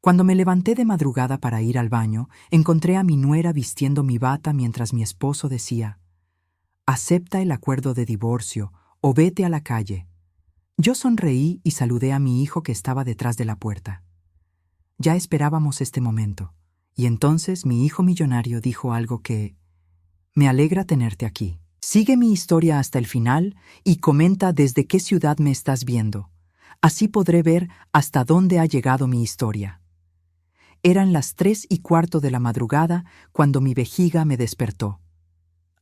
Cuando me levanté de madrugada para ir al baño, encontré a mi nuera vistiendo mi bata mientras mi esposo decía: «Acepta el acuerdo de divorcio o vete a la calle». Yo sonreí y saludé a mi hijo que estaba detrás de la puerta. Ya esperábamos este momento, y entonces mi hijo millonario dijo algo que: «Me alegra tenerte aquí. Sigue mi historia hasta el final y comenta desde qué ciudad me estás viendo. Así podré ver hasta dónde ha llegado mi historia». Eran las 3:15 de la madrugada cuando mi vejiga me despertó.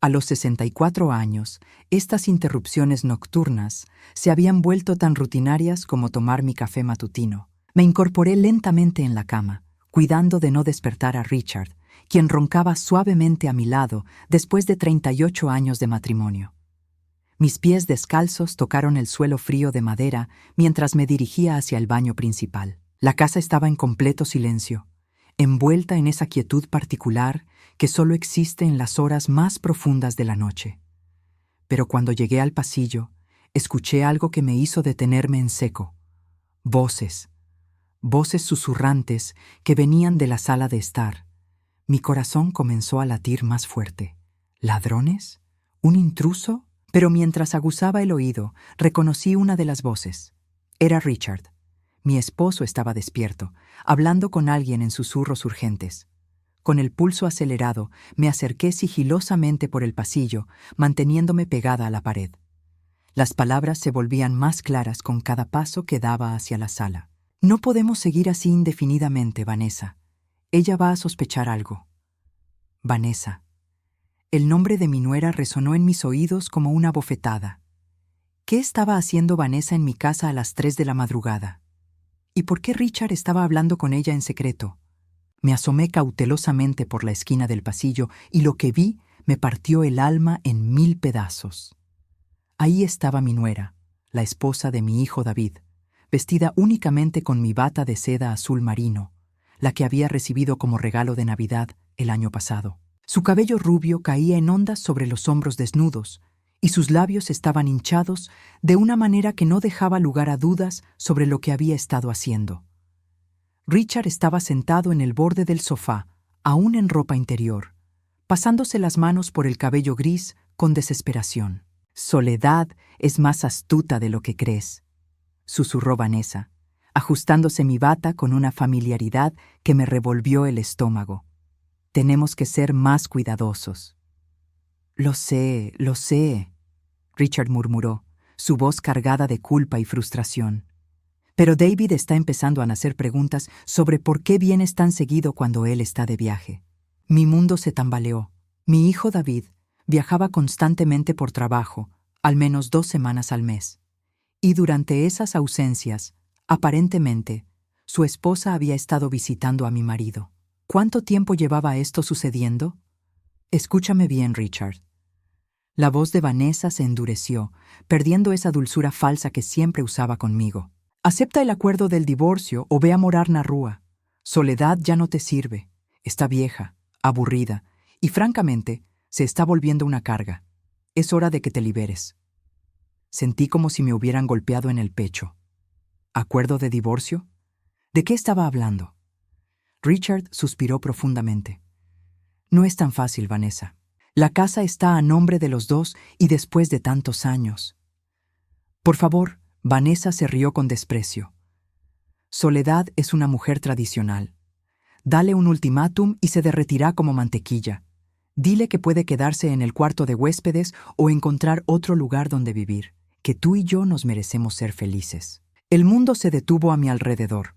A los 64 años, estas interrupciones nocturnas se habían vuelto tan rutinarias como tomar mi café matutino. Me incorporé lentamente en la cama, cuidando de no despertar a Richard, quien roncaba suavemente a mi lado después de 38 años de matrimonio. Mis pies descalzos tocaron el suelo frío de madera mientras me dirigía hacia el baño principal. La casa estaba en completo silencio, envuelta en esa quietud particular que solo existe en las horas más profundas de la noche. Pero cuando llegué al pasillo, escuché algo que me hizo detenerme en seco. Voces susurrantes que venían de la sala de estar. Mi corazón comenzó a latir más fuerte. ¿Ladrones? ¿Un intruso? Pero mientras aguzaba el oído, reconocí una de las voces. Era Richard. Mi esposo estaba despierto, hablando con alguien en susurros urgentes. Con el pulso acelerado, me acerqué sigilosamente por el pasillo, manteniéndome pegada a la pared. Las palabras se volvían más claras con cada paso que daba hacia la sala. «No podemos seguir así indefinidamente, Vanessa. Ella va a sospechar algo». Vanessa. El nombre de mi nuera resonó en mis oídos como una bofetada. ¿Qué estaba haciendo Vanessa en mi casa a las 3 de la madrugada? ¿Y por qué Richard estaba hablando con ella en secreto? Me asomé cautelosamente por la esquina del pasillo y lo que vi me partió el alma en 1000 pedazos. Ahí estaba mi nuera, la esposa de mi hijo David, vestida únicamente con mi bata de seda azul marino, la que había recibido como regalo de Navidad el año pasado. Su cabello rubio caía en ondas sobre los hombros desnudos, y sus labios estaban hinchados de una manera que no dejaba lugar a dudas sobre lo que había estado haciendo. Richard estaba sentado en el borde del sofá, aún en ropa interior, pasándose las manos por el cabello gris con desesperación. «Soledad es más astuta de lo que crees», susurró Vanessa, ajustándose mi bata con una familiaridad que me revolvió el estómago. «Tenemos que ser más cuidadosos». Lo sé», Richard murmuró, su voz cargada de culpa y frustración. «Pero David está empezando a hacer preguntas sobre por qué vienes tan seguido cuando él está de viaje». Mi mundo se tambaleó. Mi hijo David viajaba constantemente por trabajo, al menos 2 semanas al mes. Y durante esas ausencias, aparentemente, su esposa había estado visitando a mi marido. ¿Cuánto tiempo llevaba esto sucediendo? «Escúchame bien, Richard». La voz de Vanessa se endureció, perdiendo esa dulzura falsa que siempre usaba conmigo. «Acepta el acuerdo del divorcio o ve a morar na rúa. Soledad ya no te sirve. Está vieja, aburrida, y francamente, se está volviendo una carga. Es hora de que te liberes». Sentí como si me hubieran golpeado en el pecho. ¿Acuerdo de divorcio? ¿De qué estaba hablando? Richard suspiró profundamente. «No es tan fácil, Vanessa. La casa está a nombre de los dos y después de tantos años». «Por favor», Vanessa se rió con desprecio. «Soledad es una mujer tradicional. Dale un ultimátum y se derretirá como mantequilla. Dile que puede quedarse en el cuarto de huéspedes o encontrar otro lugar donde vivir, que tú y yo nos merecemos ser felices». El mundo se detuvo a mi alrededor.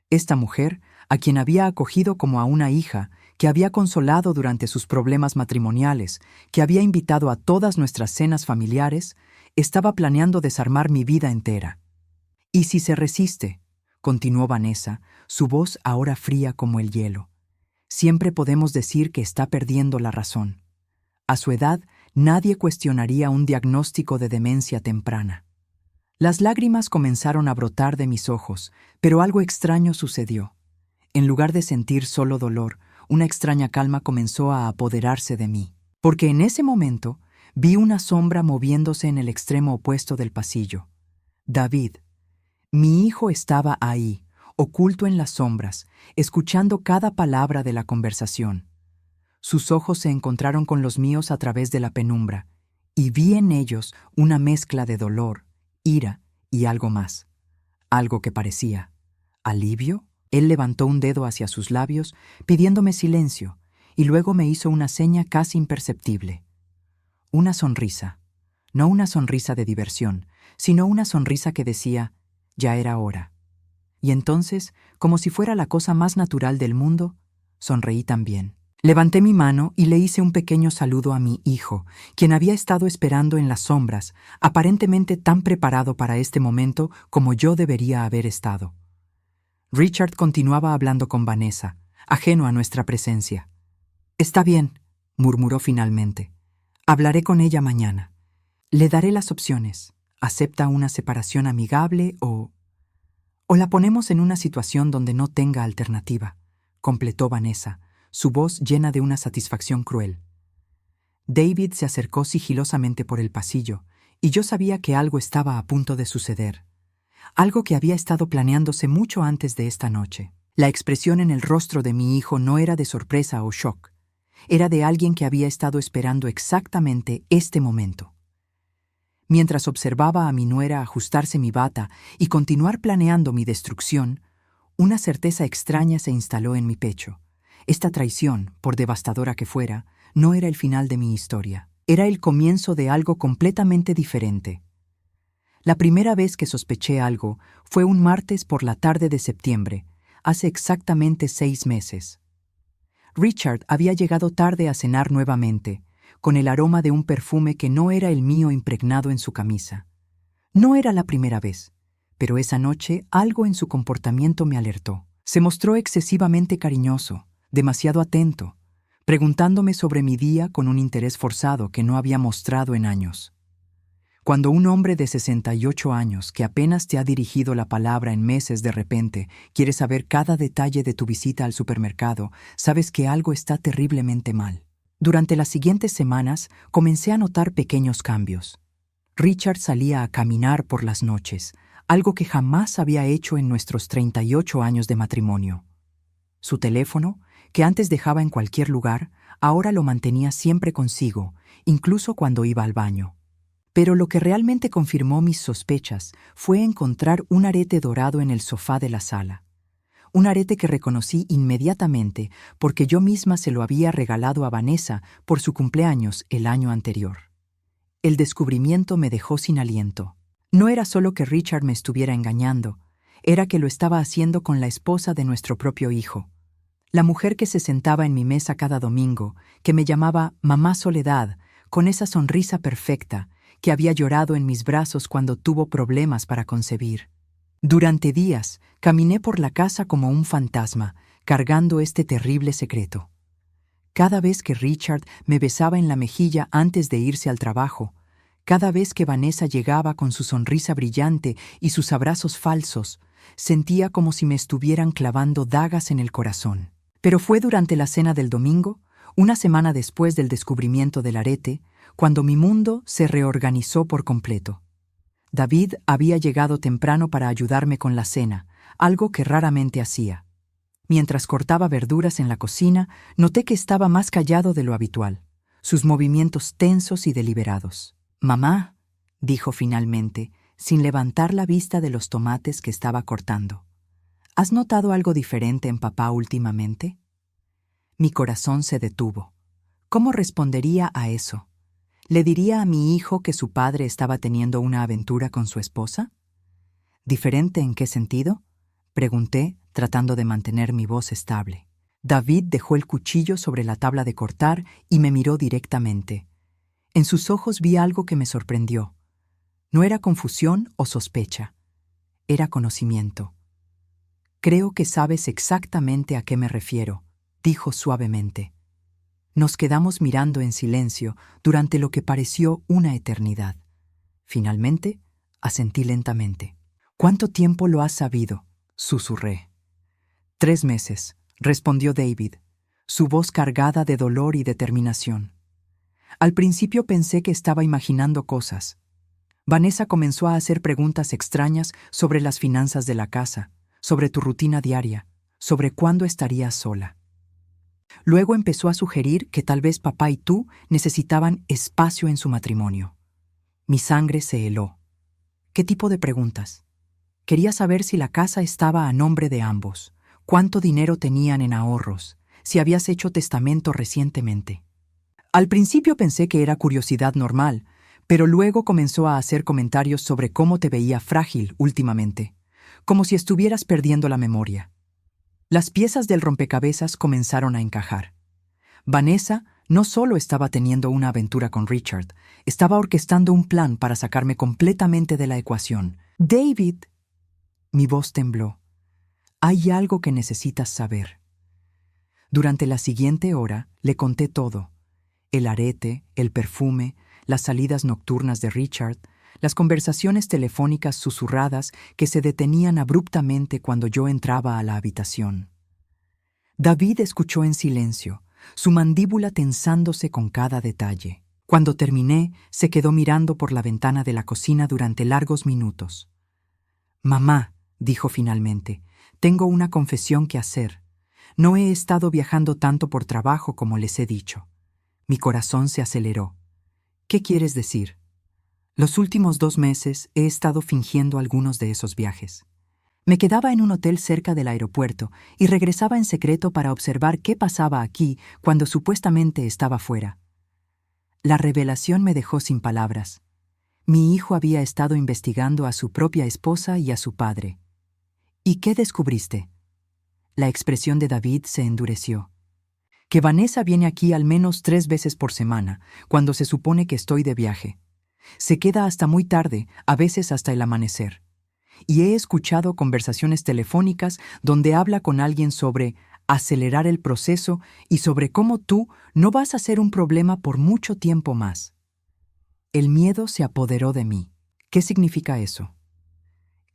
Esta mujer, a quien había acogido como a una hija, que había consolado durante sus problemas matrimoniales, que había invitado a todas nuestras cenas familiares, estaba planeando desarmar mi vida entera. «¿Y si se resiste?», continuó Vanessa, su voz ahora fría como el hielo. «Siempre podemos decir que está perdiendo la razón. A su edad, nadie cuestionaría un diagnóstico de demencia temprana». Las lágrimas comenzaron a brotar de mis ojos, pero algo extraño sucedió. En lugar de sentir solo dolor, una extraña calma comenzó a apoderarse de mí, porque en ese momento vi una sombra moviéndose en el extremo opuesto del pasillo. David. Mi hijo estaba ahí, oculto en las sombras, escuchando cada palabra de la conversación. Sus ojos se encontraron con los míos a través de la penumbra, y vi en ellos una mezcla de dolor, ira y algo más. Algo que parecía alivio. Él levantó un dedo hacia sus labios, pidiéndome silencio, y luego me hizo una seña casi imperceptible. Una sonrisa. No una sonrisa de diversión, sino una sonrisa que decía, ya era hora. Y entonces, como si fuera la cosa más natural del mundo, sonreí también. Levanté mi mano y le hice un pequeño saludo a mi hijo, quien había estado esperando en las sombras, aparentemente tan preparado para este momento como yo debería haber estado. Richard continuaba hablando con Vanessa, ajeno a nuestra presencia. «Está bien», murmuró finalmente. «Hablaré con ella mañana. Le daré las opciones. ¿Acepta una separación amigable o la ponemos en una situación donde no tenga alternativa?», completó Vanessa, su voz llena de una satisfacción cruel. David se acercó sigilosamente por el pasillo, y yo sabía que algo estaba a punto de suceder. Algo que había estado planeándose mucho antes de esta noche. La expresión en el rostro de mi hijo no era de sorpresa o shock. Era de alguien que había estado esperando exactamente este momento. Mientras observaba a mi nuera ajustarse mi bata y continuar planeando mi destrucción, una certeza extraña se instaló en mi pecho. Esta traición, por devastadora que fuera, no era el final de mi historia. Era el comienzo de algo completamente diferente. La primera vez que sospeché algo fue un martes por la tarde de septiembre, hace exactamente 6 meses. Richard había llegado tarde a cenar nuevamente, con el aroma de un perfume que no era el mío impregnado en su camisa. No era la primera vez, pero esa noche algo en su comportamiento me alertó. Se mostró excesivamente cariñoso, demasiado atento, preguntándome sobre mi día con un interés forzado que no había mostrado en años. Cuando un hombre de 68 años, que apenas te ha dirigido la palabra en meses de repente, quiere saber cada detalle de tu visita al supermercado, sabes que algo está terriblemente mal. Durante las siguientes semanas, comencé a notar pequeños cambios. Richard salía a caminar por las noches, algo que jamás había hecho en nuestros 38 años de matrimonio. Su teléfono, que antes dejaba en cualquier lugar, ahora lo mantenía siempre consigo, incluso cuando iba al baño. Pero lo que realmente confirmó mis sospechas fue encontrar un arete dorado en el sofá de la sala. Un arete que reconocí inmediatamente porque yo misma se lo había regalado a Vanessa por su cumpleaños el año anterior. El descubrimiento me dejó sin aliento. No era solo que Richard me estuviera engañando, era que lo estaba haciendo con la esposa de nuestro propio hijo. La mujer que se sentaba en mi mesa cada domingo, que me llamaba Mamá Soledad, con esa sonrisa perfecta, que había llorado en mis brazos cuando tuvo problemas para concebir. Durante días, caminé por la casa como un fantasma, cargando este terrible secreto. Cada vez que Richard me besaba en la mejilla antes de irse al trabajo, cada vez que Vanessa llegaba con su sonrisa brillante y sus abrazos falsos, sentía como si me estuvieran clavando dagas en el corazón. Pero fue durante la cena del domingo, una semana después del descubrimiento del arete, cuando mi mundo se reorganizó por completo. David había llegado temprano para ayudarme con la cena, algo que raramente hacía. Mientras cortaba verduras en la cocina, noté que estaba más callado de lo habitual, sus movimientos tensos y deliberados. «Mamá», dijo finalmente, sin levantar la vista de los tomates que estaba cortando. «¿Has notado algo diferente en papá últimamente?» Mi corazón se detuvo. ¿Cómo respondería a eso? ¿Le diría a mi hijo que su padre estaba teniendo una aventura con su esposa? ¿Diferente en qué sentido?, pregunté, tratando de mantener mi voz estable. David dejó el cuchillo sobre la tabla de cortar y me miró directamente. En sus ojos vi algo que me sorprendió. No era confusión o sospecha. Era conocimiento. «Creo que sabes exactamente a qué me refiero», dijo suavemente. Nos quedamos mirando en silencio durante lo que pareció una eternidad. Finalmente, asentí lentamente. «¿Cuánto tiempo lo has sabido?», susurré. «3 meses», respondió David, su voz cargada de dolor y determinación. Al principio pensé que estaba imaginando cosas. Vanessa comenzó a hacer preguntas extrañas sobre las finanzas de la casa, sobre tu rutina diaria, sobre cuándo estarías sola. Luego empezó a sugerir que tal vez papá y tú necesitaban espacio en su matrimonio. Mi sangre se heló. ¿Qué tipo de preguntas? Quería saber si la casa estaba a nombre de ambos, cuánto dinero tenían en ahorros, si habías hecho testamento recientemente. Al principio pensé que era curiosidad normal, pero luego comenzó a hacer comentarios sobre cómo te veía frágil últimamente, como si estuvieras perdiendo la memoria. Las piezas del rompecabezas comenzaron a encajar. Vanessa no solo estaba teniendo una aventura con Richard, estaba orquestando un plan para sacarme completamente de la ecuación. David, mi voz tembló. Hay algo que necesitas saber. Durante la siguiente hora le conté todo. El arete, el perfume, las salidas nocturnas de Richard, las conversaciones telefónicas susurradas que se detenían abruptamente cuando yo entraba a la habitación. David escuchó en silencio, su mandíbula tensándose con cada detalle. Cuando terminé, se quedó mirando por la ventana de la cocina durante largos minutos. «Mamá», dijo finalmente, «tengo una confesión que hacer. No he estado viajando tanto por trabajo como les he dicho». Mi corazón se aceleró. «¿Qué quieres decir?» Los últimos 2 meses he estado fingiendo algunos de esos viajes. Me quedaba en un hotel cerca del aeropuerto y regresaba en secreto para observar qué pasaba aquí cuando supuestamente estaba fuera. La revelación me dejó sin palabras. Mi hijo había estado investigando a su propia esposa y a su padre. «¿Y qué descubriste?» La expresión de David se endureció. «Que Vanessa viene aquí al menos 3 veces por semana, cuando se supone que estoy de viaje. Se queda hasta muy tarde, a veces hasta el amanecer. Y he escuchado conversaciones telefónicas donde habla con alguien sobre acelerar el proceso y sobre cómo tú no vas a ser un problema por mucho tiempo más». El miedo se apoderó de mí. ¿Qué significa eso?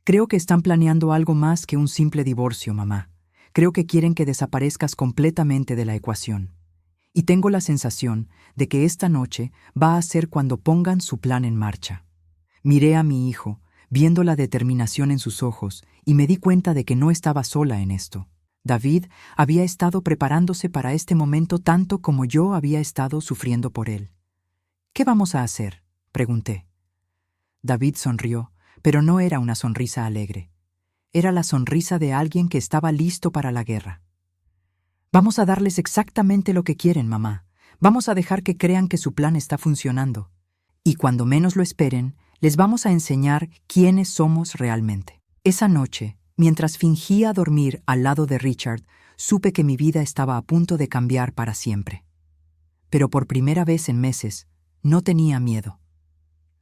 «Creo que están planeando algo más que un simple divorcio, mamá. Creo que quieren que desaparezcas completamente de la ecuación. Y tengo la sensación de que esta noche va a ser cuando pongan su plan en marcha». Miré a mi hijo, viendo la determinación en sus ojos, y me di cuenta de que no estaba sola en esto. David había estado preparándose para este momento tanto como yo había estado sufriendo por él. «¿Qué vamos a hacer?», pregunté. David sonrió, pero no era una sonrisa alegre. Era la sonrisa de alguien que estaba listo para la guerra. «Vamos a darles exactamente lo que quieren, mamá. Vamos a dejar que crean que su plan está funcionando. Y cuando menos lo esperen, les vamos a enseñar quiénes somos realmente». Esa noche, mientras fingía dormir al lado de Richard, supe que mi vida estaba a punto de cambiar para siempre. Pero por primera vez en meses, no tenía miedo.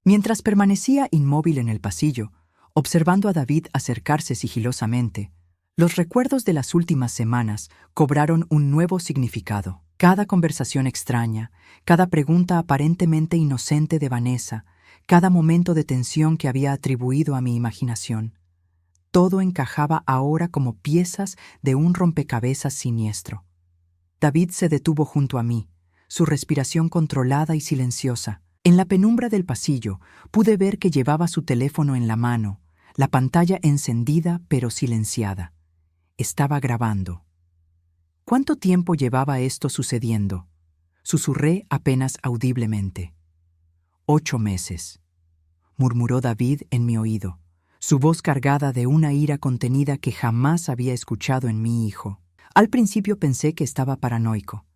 Mientras permanecía inmóvil en el pasillo, observando a David acercarse sigilosamente, los recuerdos de las últimas semanas cobraron un nuevo significado. Cada conversación extraña, cada pregunta aparentemente inocente de Vanessa, cada momento de tensión que había atribuido a mi imaginación. Todo encajaba ahora como piezas de un rompecabezas siniestro. David se detuvo junto a mí, su respiración controlada y silenciosa. En la penumbra del pasillo pude ver que llevaba su teléfono en la mano, la pantalla encendida pero silenciada. Estaba grabando. ¿Cuánto tiempo llevaba esto sucediendo? Susurré apenas audiblemente. 8 meses, murmuró David en mi oído, su voz cargada de una ira contenida que jamás había escuchado en mi hijo. Al principio pensé que estaba paranoico.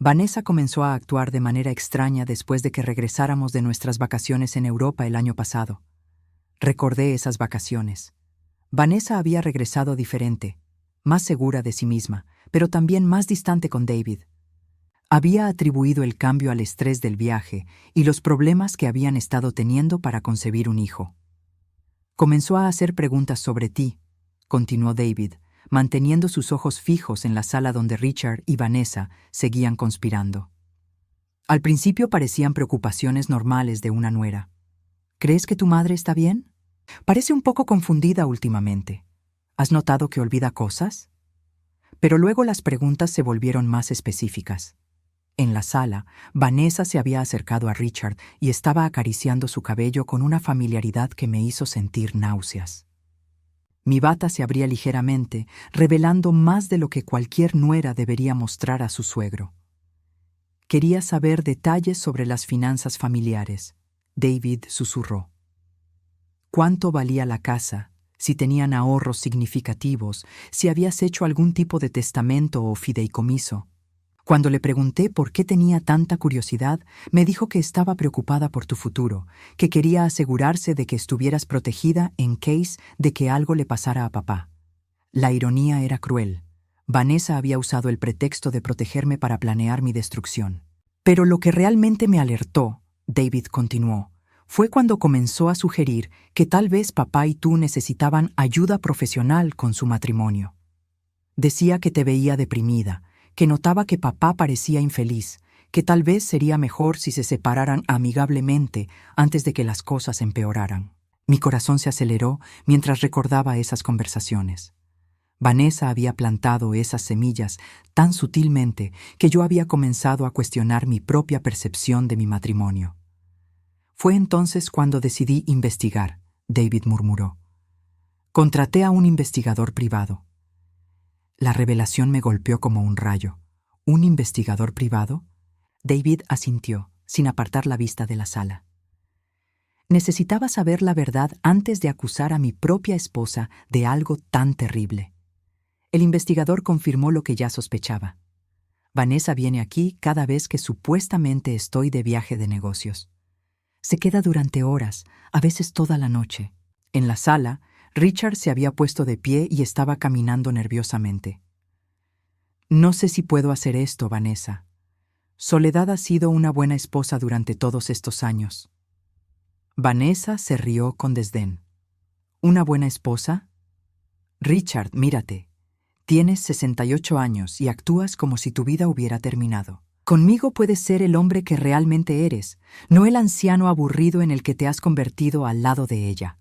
Vanessa comenzó a actuar de manera extraña después de que regresáramos de nuestras vacaciones en Europa el año pasado. Recordé esas vacaciones. Vanessa había regresado diferente, más segura de sí misma, pero también más distante con David. Había atribuido el cambio al estrés del viaje y los problemas que habían estado teniendo para concebir un hijo. «Comenzó a hacer preguntas sobre ti», continuó David, manteniendo sus ojos fijos en la sala donde Richard y Vanessa seguían conspirando. Al principio parecían preocupaciones normales de una nuera. «¿Crees que tu madre está bien? Parece un poco confundida últimamente. ¿Has notado que olvida cosas?». Pero luego las preguntas se volvieron más específicas. En la sala, Vanessa se había acercado a Richard y estaba acariciando su cabello con una familiaridad que me hizo sentir náuseas. Mi bata se abría ligeramente, revelando más de lo que cualquier nuera debería mostrar a su suegro. Quería saber detalles sobre las finanzas familiares. David susurró. ¿Cuánto valía la casa? Si tenían ahorros significativos, si habías hecho algún tipo de testamento o fideicomiso. Cuando le pregunté por qué tenía tanta curiosidad, me dijo que estaba preocupada por tu futuro, que quería asegurarse de que estuvieras protegida en case de que algo le pasara a papá. La ironía era cruel. Vanessa había usado el pretexto de protegerme para planear mi destrucción. Pero lo que realmente me alertó, David continuó, fue cuando comenzó a sugerir que tal vez papá y tú necesitaban ayuda profesional con su matrimonio. Decía que te veía deprimida, que notaba que papá parecía infeliz, que tal vez sería mejor si se separaran amigablemente antes de que las cosas empeoraran. Mi corazón se aceleró mientras recordaba esas conversaciones. Vanessa había plantado esas semillas tan sutilmente que yo había comenzado a cuestionar mi propia percepción de mi matrimonio. Fue entonces cuando decidí investigar, David murmuró. Contraté a un investigador privado. La revelación me golpeó como un rayo. ¿Un investigador privado? David asintió, sin apartar la vista de la sala. Necesitaba saber la verdad antes de acusar a mi propia esposa de algo tan terrible. El investigador confirmó lo que ya sospechaba. Vanessa viene aquí cada vez que supuestamente estoy de viaje de negocios. Se queda durante horas, a veces toda la noche. En la sala, Richard se había puesto de pie y estaba caminando nerviosamente. No sé si puedo hacer esto, Vanessa. Soledad ha sido una buena esposa durante todos estos años. Vanessa se rió con desdén. ¿Una buena esposa? Richard, mírate. Tienes 68 años y actúas como si tu vida hubiera terminado. Conmigo puedes ser el hombre que realmente eres, no el anciano aburrido en el que te has convertido al lado de ella.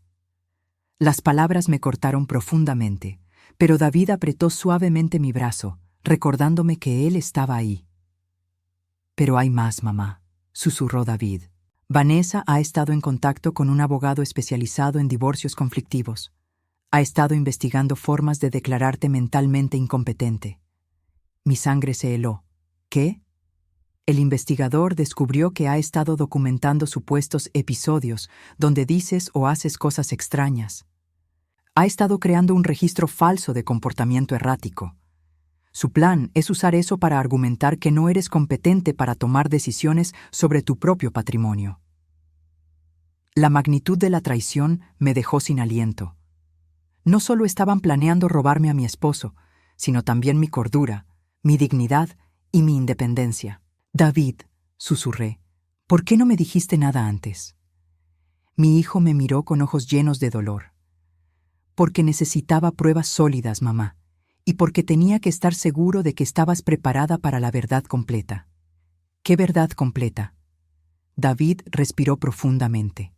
Las palabras me cortaron profundamente, pero David apretó suavemente mi brazo, recordándome que él estaba ahí. Pero hay más, mamá, susurró David. Vanessa ha estado en contacto con un abogado especializado en divorcios conflictivos. Ha estado investigando formas de declararte mentalmente incompetente. Mi sangre se heló. ¿Qué? El investigador descubrió que ha estado documentando supuestos episodios donde dices o haces cosas extrañas. Ha estado creando un registro falso de comportamiento errático. Su plan es usar eso para argumentar que no eres competente para tomar decisiones sobre tu propio patrimonio. La magnitud de la traición me dejó sin aliento. No solo estaban planeando robarme a mi esposo, sino también mi cordura, mi dignidad y mi independencia. David, susurré, ¿por qué no me dijiste nada antes? Mi hijo me miró con ojos llenos de dolor. Porque necesitaba pruebas sólidas, mamá, y porque tenía que estar seguro de que estabas preparada para la verdad completa. ¿Qué verdad completa? David respiró profundamente.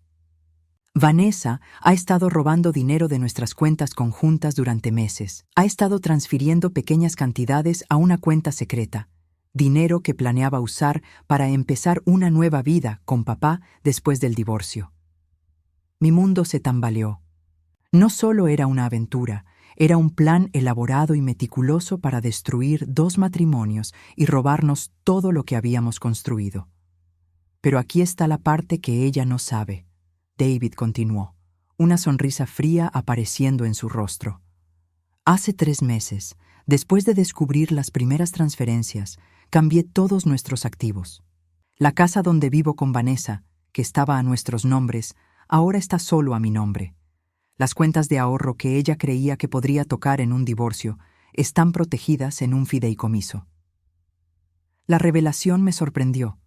Vanessa ha estado robando dinero de nuestras cuentas conjuntas durante meses. Ha estado transfiriendo pequeñas cantidades a una cuenta secreta. Dinero que planeaba usar para empezar una nueva vida con papá después del divorcio. Mi mundo se tambaleó. No solo era una aventura, era un plan elaborado y meticuloso para destruir 2 matrimonios y robarnos todo lo que habíamos construido. Pero aquí está la parte que ella no sabe. David continuó, una sonrisa fría apareciendo en su rostro. Hace 3 meses, después de descubrir las primeras transferencias, cambié todos nuestros activos. La casa donde vivo con Vanessa, que estaba a nuestros nombres, ahora está solo a mi nombre. Las cuentas de ahorro que ella creía que podría tocar en un divorcio están protegidas en un fideicomiso. La revelación me sorprendió.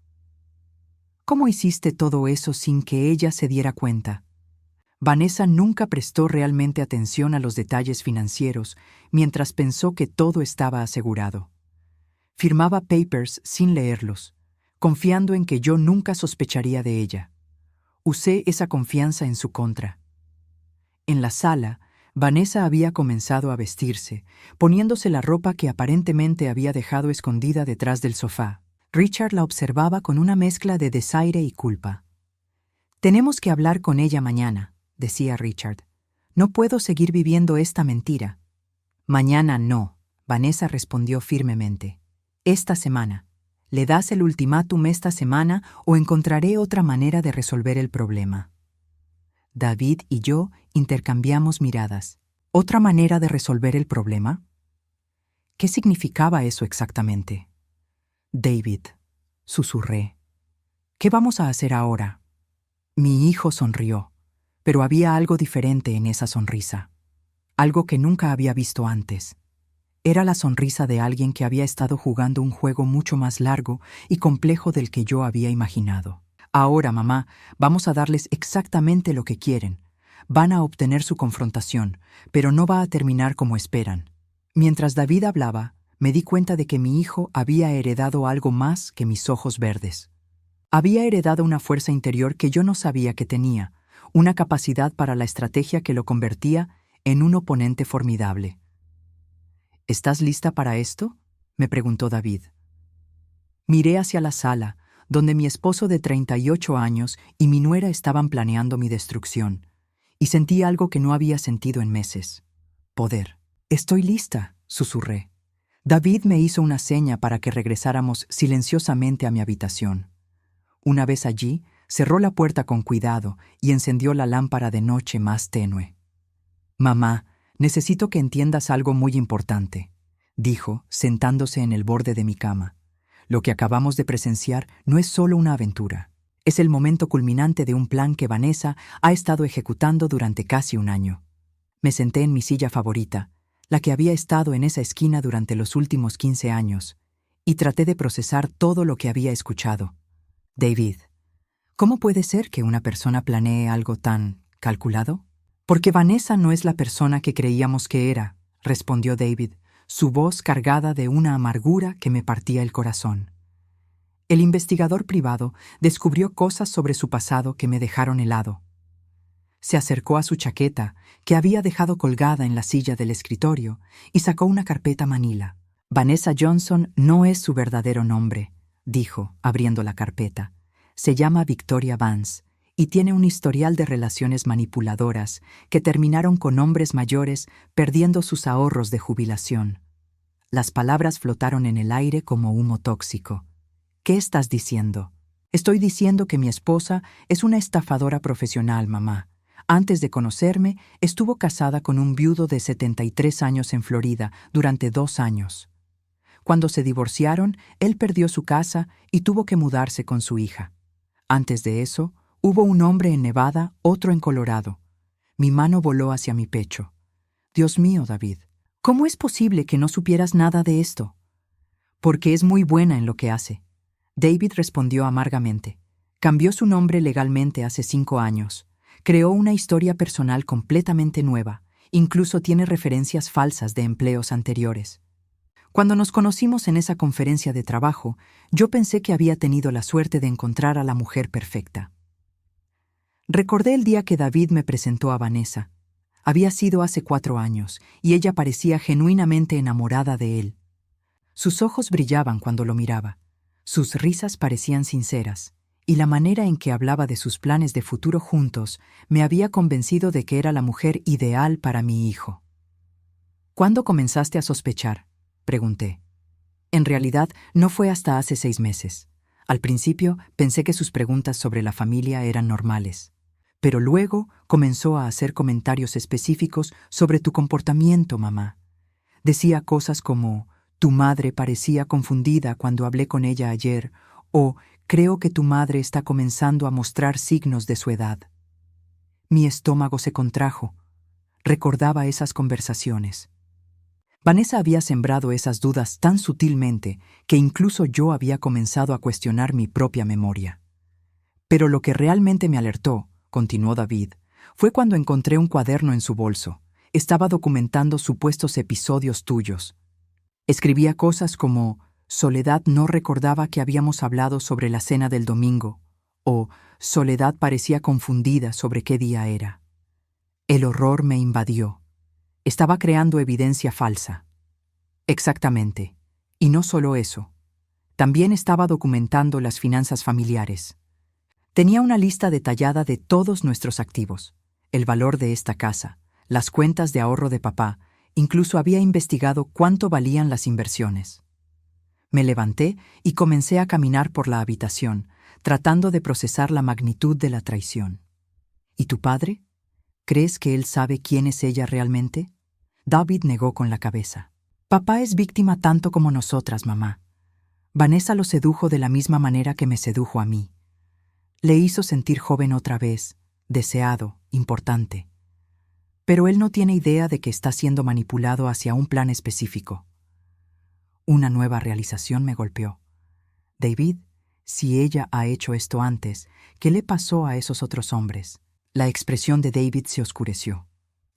¿Cómo hiciste todo eso sin que ella se diera cuenta? Vanessa nunca prestó realmente atención a los detalles financieros mientras pensó que todo estaba asegurado. Firmaba papers sin leerlos, confiando en que yo nunca sospecharía de ella. Usé esa confianza en su contra. En la sala, Vanessa había comenzado a vestirse, poniéndose la ropa que aparentemente había dejado escondida detrás del sofá. Richard la observaba con una mezcla de desaire y culpa. «Tenemos que hablar con ella mañana», decía Richard. No puedo seguir viviendo esta mentira. Mañana no, Vanessa respondió firmemente. Esta semana. ¿Le das el ultimátum esta semana o encontraré otra manera de resolver el problema? David y yo intercambiamos miradas. ¿Otra manera de resolver el problema? ¿Qué significaba eso exactamente? David, susurré. ¿Qué vamos a hacer ahora? Mi hijo sonrió, pero había algo diferente en esa sonrisa. Algo que nunca había visto antes. Era la sonrisa de alguien que había estado jugando un juego mucho más largo y complejo del que yo había imaginado. Ahora, mamá, vamos a darles exactamente lo que quieren. Van a obtener su confrontación, pero no va a terminar como esperan. Mientras David hablaba, me di cuenta de que mi hijo había heredado algo más que mis ojos verdes. Había heredado una fuerza interior que yo no sabía que tenía, una capacidad para la estrategia que lo convertía en un oponente formidable. ¿Estás lista para esto?, me preguntó David. Miré hacia la sala, donde mi esposo de 38 años y mi nuera estaban planeando mi destrucción, y sentí algo que no había sentido en meses. Poder. Estoy lista, susurré. David me hizo una seña para que regresáramos silenciosamente a mi habitación. Una vez allí, cerró la puerta con cuidado y encendió la lámpara de noche más tenue. Mamá, necesito que entiendas algo muy importante, dijo, sentándose en el borde de mi cama. Lo que acabamos de presenciar no es solo una aventura. Es el momento culminante de un plan que Vanessa ha estado ejecutando durante casi un año. Me senté en mi silla favorita, la que había estado en esa esquina durante los últimos 15 años, y traté de procesar todo lo que había escuchado. David, ¿cómo puede ser que una persona planee algo tan calculado? Porque Vanessa no es la persona que creíamos que era, respondió David, su voz cargada de una amargura que me partía el corazón. El investigador privado descubrió cosas sobre su pasado que me dejaron helado. Se acercó a su chaqueta, que había dejado colgada en la silla del escritorio, y sacó una carpeta manila. Vanessa Johnson no es su verdadero nombre, dijo, abriendo la carpeta. Se llama Victoria Vance y tiene un historial de relaciones manipuladoras que terminaron con hombres mayores perdiendo sus ahorros de jubilación. Las palabras flotaron en el aire como humo tóxico. ¿Qué estás diciendo? Estoy diciendo que mi esposa es una estafadora profesional, mamá. Antes de conocerme, estuvo casada con un viudo de 73 años en Florida durante 2 años. Cuando se divorciaron, él perdió su casa y tuvo que mudarse con su hija. Antes de eso, hubo un hombre en Nevada, otro en Colorado. Mi mano voló hacia mi pecho. Dios mío, David, ¿cómo es posible que no supieras nada de esto? Porque es muy buena en lo que hace. David respondió amargamente. Cambió su nombre legalmente hace 5 años. Creó una historia personal completamente nueva. Incluso tiene referencias falsas de empleos anteriores. Cuando nos conocimos en esa conferencia de trabajo, yo pensé que había tenido la suerte de encontrar a la mujer perfecta. Recordé el día que David me presentó a Vanessa. Había sido hace 4 años, y ella parecía genuinamente enamorada de él. Sus ojos brillaban cuando lo miraba. Sus risas parecían sinceras, y la manera en que hablaba de sus planes de futuro juntos me había convencido de que era la mujer ideal para mi hijo. ¿Cuándo comenzaste a sospechar?, pregunté. En realidad, no fue hasta hace 6 meses. Al principio pensé que sus preguntas sobre la familia eran normales, pero luego comenzó a hacer comentarios específicos sobre tu comportamiento, mamá. Decía cosas como: tu madre parecía confundida cuando hablé con ella ayer, o creo que tu madre está comenzando a mostrar signos de su edad. Mi estómago se contrajo. Recordaba esas conversaciones. Vanessa había sembrado esas dudas tan sutilmente que incluso yo había comenzado a cuestionar mi propia memoria. Pero lo que realmente me alertó, continuó David, fue cuando encontré un cuaderno en su bolso. Estaba documentando supuestos episodios tuyos. Escribía cosas como: Soledad no recordaba que habíamos hablado sobre la cena del domingo, o Soledad parecía confundida sobre qué día era. El horror me invadió. Estaba creando evidencia falsa. Exactamente. Y no solo eso. También estaba documentando las finanzas familiares. Tenía una lista detallada de todos nuestros activos, el valor de esta casa, las cuentas de ahorro de papá, incluso había investigado cuánto valían las inversiones. Me levanté y comencé a caminar por la habitación, tratando de procesar la magnitud de la traición. ¿Y tu padre? ¿Crees que él sabe quién es ella realmente? David negó con la cabeza. Papá es víctima tanto como nosotras, mamá. Vanessa lo sedujo de la misma manera que me sedujo a mí. Le hizo sentir joven otra vez, deseado, importante. Pero él no tiene idea de que está siendo manipulado hacia un plan específico. Una nueva realización me golpeó. David, si ella ha hecho esto antes, ¿qué le pasó a esos otros hombres? La expresión de David se oscureció.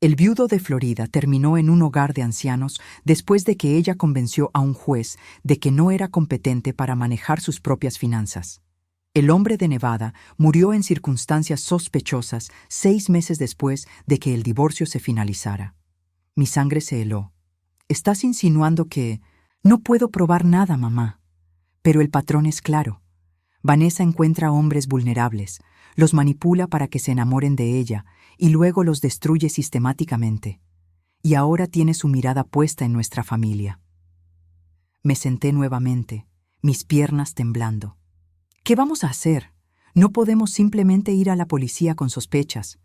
El viudo de Florida terminó en un hogar de ancianos después de que ella convenció a un juez de que no era competente para manejar sus propias finanzas. El hombre de Nevada murió en circunstancias sospechosas 6 meses después de que el divorcio se finalizara. Mi sangre se heló. ¿Estás insinuando que... No puedo probar nada, mamá. Pero el patrón es claro. Vanessa encuentra hombres vulnerables, los manipula para que se enamoren de ella y luego los destruye sistemáticamente. Y ahora tiene su mirada puesta en nuestra familia. Me senté nuevamente, mis piernas temblando. ¿Qué vamos a hacer? No podemos simplemente ir a la policía con sospechas.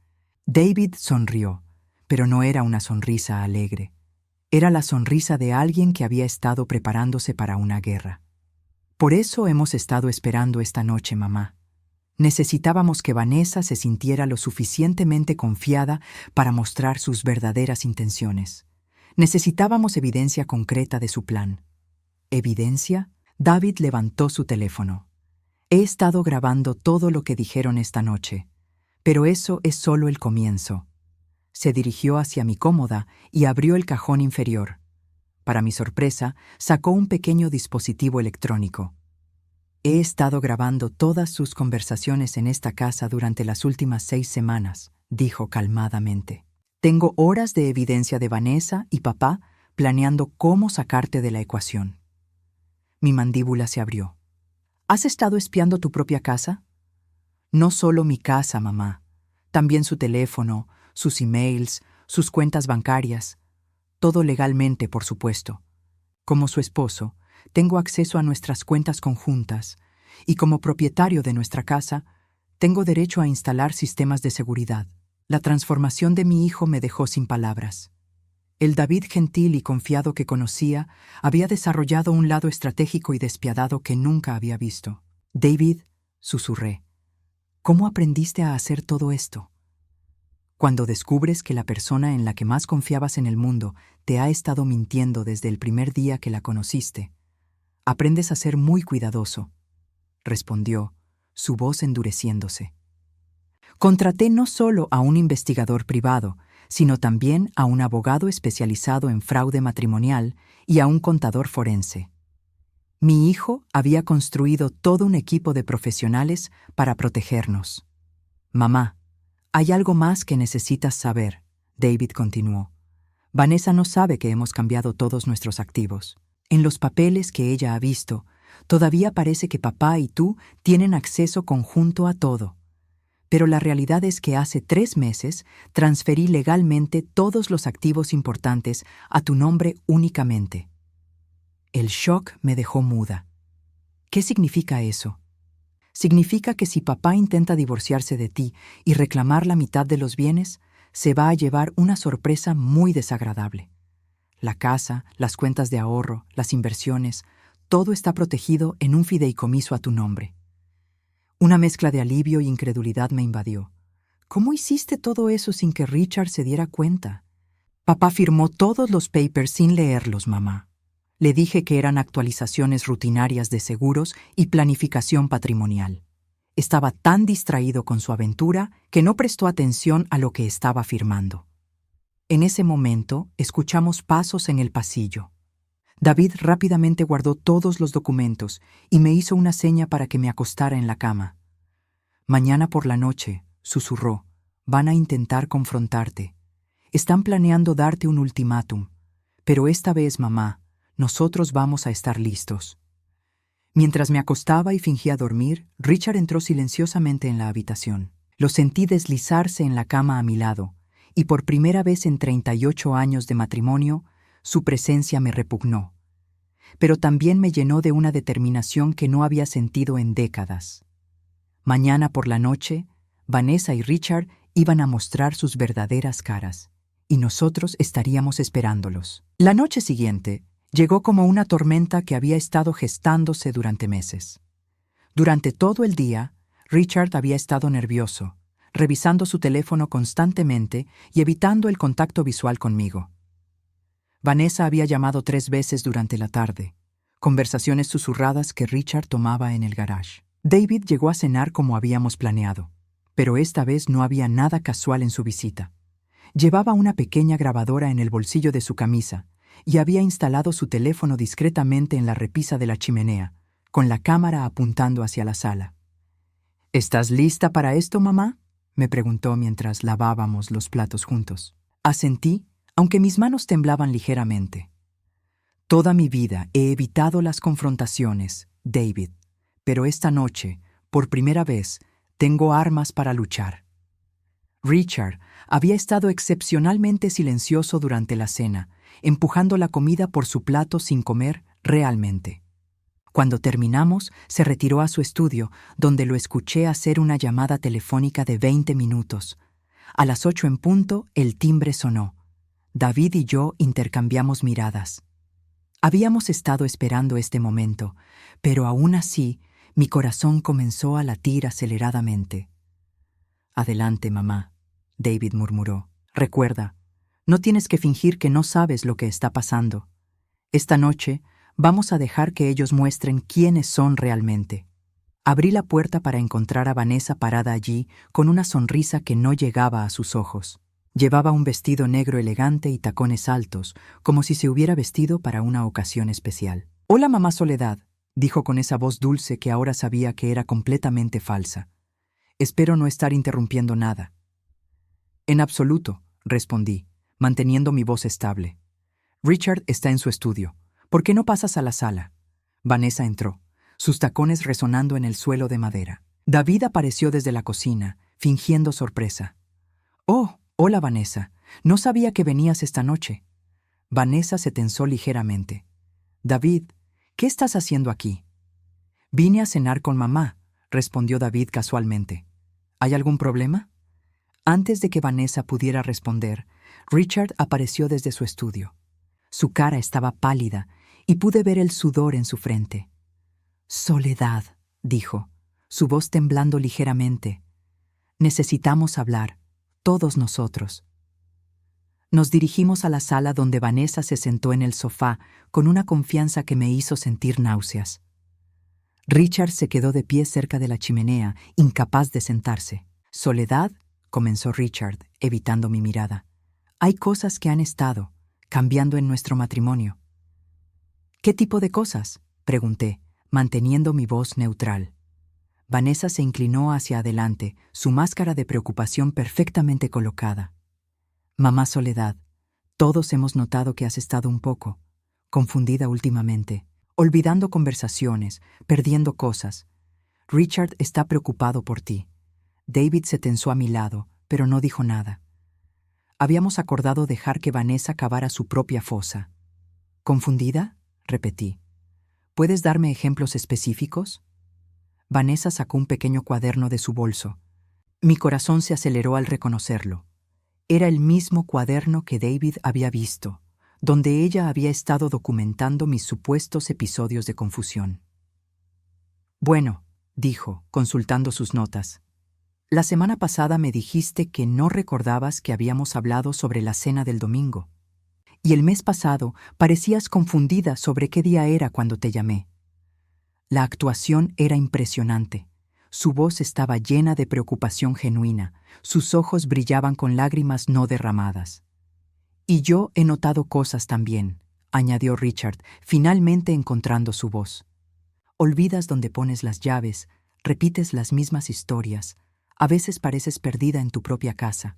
David sonrió, pero no era una sonrisa alegre. Era la sonrisa de alguien que había estado preparándose para una guerra. Por eso hemos estado esperando esta noche, mamá. Necesitábamos que Vanessa se sintiera lo suficientemente confiada para mostrar sus verdaderas intenciones. Necesitábamos evidencia concreta de su plan. ¿Evidencia? David levantó su teléfono. He estado grabando todo lo que dijeron esta noche, pero eso es solo el comienzo. Se dirigió hacia mi cómoda y abrió el cajón inferior. Para mi sorpresa, sacó un pequeño dispositivo electrónico. He estado grabando todas sus conversaciones en esta casa durante las últimas 6 semanas, dijo calmadamente. Tengo horas de evidencia de Vanessa y papá planeando cómo sacarte de la ecuación. Mi mandíbula se abrió. ¿Has estado espiando tu propia casa? No solo mi casa, mamá. También su teléfono, sus emails, sus cuentas bancarias. Todo legalmente, por supuesto. Como su esposo, tengo acceso a nuestras cuentas conjuntas y como propietario de nuestra casa, tengo derecho a instalar sistemas de seguridad. La transformación de mi hijo me dejó sin palabras. El David gentil y confiado que conocía había desarrollado un lado estratégico y despiadado que nunca había visto. David, susurré, ¿cómo aprendiste a hacer todo esto? Cuando descubres que la persona en la que más confiabas en el mundo te ha estado mintiendo desde el primer día que la conociste, aprendes a ser muy cuidadoso, respondió, su voz endureciéndose. Contraté no solo a un investigador privado, sino también a un abogado especializado en fraude matrimonial y a un contador forense. Mi hijo había construido todo un equipo de profesionales para protegernos. Mamá, hay algo más que necesitas saber, David continuó. Vanessa no sabe que hemos cambiado todos nuestros activos. En los papeles que ella ha visto, todavía parece que papá y tú tienen acceso conjunto a todo. Pero la realidad es que hace 3 meses transferí legalmente todos los activos importantes a tu nombre únicamente. El shock me dejó muda. ¿Qué significa eso? Significa que si papá intenta divorciarse de ti y reclamar la mitad de los bienes, se va a llevar una sorpresa muy desagradable. La casa, las cuentas de ahorro, las inversiones, todo está protegido en un fideicomiso a tu nombre. Una mezcla de alivio e incredulidad me invadió. ¿Cómo hiciste todo eso sin que Richard se diera cuenta? Papá firmó todos los papers sin leerlos, mamá. Le dije que eran actualizaciones rutinarias de seguros y planificación patrimonial. Estaba tan distraído con su aventura que no prestó atención a lo que estaba firmando. En ese momento, escuchamos pasos en el pasillo. David rápidamente guardó todos los documentos y me hizo una seña para que me acostara en la cama. Mañana por la noche, susurró, van a intentar confrontarte. Están planeando darte un ultimátum. Pero esta vez, mamá, nosotros vamos a estar listos. Mientras me acostaba y fingía dormir, Richard entró silenciosamente en la habitación. Lo sentí deslizarse en la cama a mi lado y por primera vez en 38 años de matrimonio, su presencia me repugnó. Pero también me llenó de una determinación que no había sentido en décadas. Mañana por la noche, Vanessa y Richard iban a mostrar sus verdaderas caras, y nosotros estaríamos esperándolos. La noche siguiente llegó como una tormenta que había estado gestándose durante meses. Durante todo el día, Richard había estado nervioso, revisando su teléfono constantemente y evitando el contacto visual conmigo. Vanessa había llamado 3 veces durante la tarde, conversaciones susurradas que Richard tomaba en el garage. David llegó a cenar como habíamos planeado, pero esta vez no había nada casual en su visita. Llevaba una pequeña grabadora en el bolsillo de su camisa y había instalado su teléfono discretamente en la repisa de la chimenea, con la cámara apuntando hacia la sala. ¿Estás lista para esto, mamá?, me preguntó mientras lavábamos los platos juntos. Asentí, aunque mis manos temblaban ligeramente. Toda mi vida he evitado las confrontaciones, David, pero esta noche, por primera vez, tengo armas para luchar. Richard había estado excepcionalmente silencioso durante la cena, empujando la comida por su plato sin comer realmente. Cuando terminamos, se retiró a su estudio, donde lo escuché hacer una llamada telefónica de 20 minutos. A las 8 en punto, el timbre sonó. David y yo intercambiamos miradas. Habíamos estado esperando este momento, pero aún así, mi corazón comenzó a latir aceleradamente. «Adelante, mamá», David murmuró. «Recuerda, no tienes que fingir que no sabes lo que está pasando. Esta noche vamos a dejar que ellos muestren quiénes son realmente». Abrí la puerta para encontrar a Vanessa parada allí con una sonrisa que no llegaba a sus ojos. Llevaba un vestido negro elegante y tacones altos, como si se hubiera vestido para una ocasión especial. «Hola, mamá Soledad», dijo con esa voz dulce que ahora sabía que era completamente falsa. «Espero no estar interrumpiendo nada». «En absoluto», respondí, manteniendo mi voz estable. «Richard está en su estudio. ¿Por qué no pasas a la sala?» Vanessa entró, sus tacones resonando en el suelo de madera. David apareció desde la cocina, fingiendo sorpresa. «Oh, hola, Vanessa. No sabía que venías esta noche». Vanessa se tensó ligeramente. «David, ¿qué estás haciendo aquí?» «Vine a cenar con mamá», respondió David casualmente. «¿Hay algún problema?» Antes de que Vanessa pudiera responder, Richard apareció desde su estudio. Su cara estaba pálida y pude ver el sudor en su frente. «Soledad», dijo, su voz temblando ligeramente. «Necesitamos hablar, todos nosotros». Nos dirigimos a la sala donde Vanessa se sentó en el sofá con una confianza que me hizo sentir náuseas. Richard se quedó de pie cerca de la chimenea, incapaz de sentarse. «Soledad», comenzó Richard, evitando mi mirada. «Hay cosas que han estado cambiando en nuestro matrimonio». «¿Qué tipo de cosas?», pregunté, manteniendo mi voz neutral. Vanessa se inclinó hacia adelante, su máscara de preocupación perfectamente colocada. «Mamá Soledad, todos hemos notado que has estado un poco confundida últimamente, olvidando conversaciones, perdiendo cosas. Richard está preocupado por ti». David se tensó a mi lado, pero no dijo nada. Habíamos acordado dejar que Vanessa cavara su propia fosa. «¿Confundida?», repetí. «¿Puedes darme ejemplos específicos?» Vanessa sacó un pequeño cuaderno de su bolso. Mi corazón se aceleró al reconocerlo. Era el mismo cuaderno que David había visto, donde ella había estado documentando mis supuestos episodios de confusión. «Bueno», dijo, consultando sus notas. «La semana pasada me dijiste que no recordabas que habíamos hablado sobre la cena del domingo. Y el mes pasado parecías confundida sobre qué día era cuando te llamé». La actuación era impresionante. Su voz estaba llena de preocupación genuina, sus ojos brillaban con lágrimas no derramadas. «Y yo he notado cosas también», añadió Richard, finalmente encontrando su voz. «Olvidas dónde pones las llaves, repites las mismas historias, a veces pareces perdida en tu propia casa».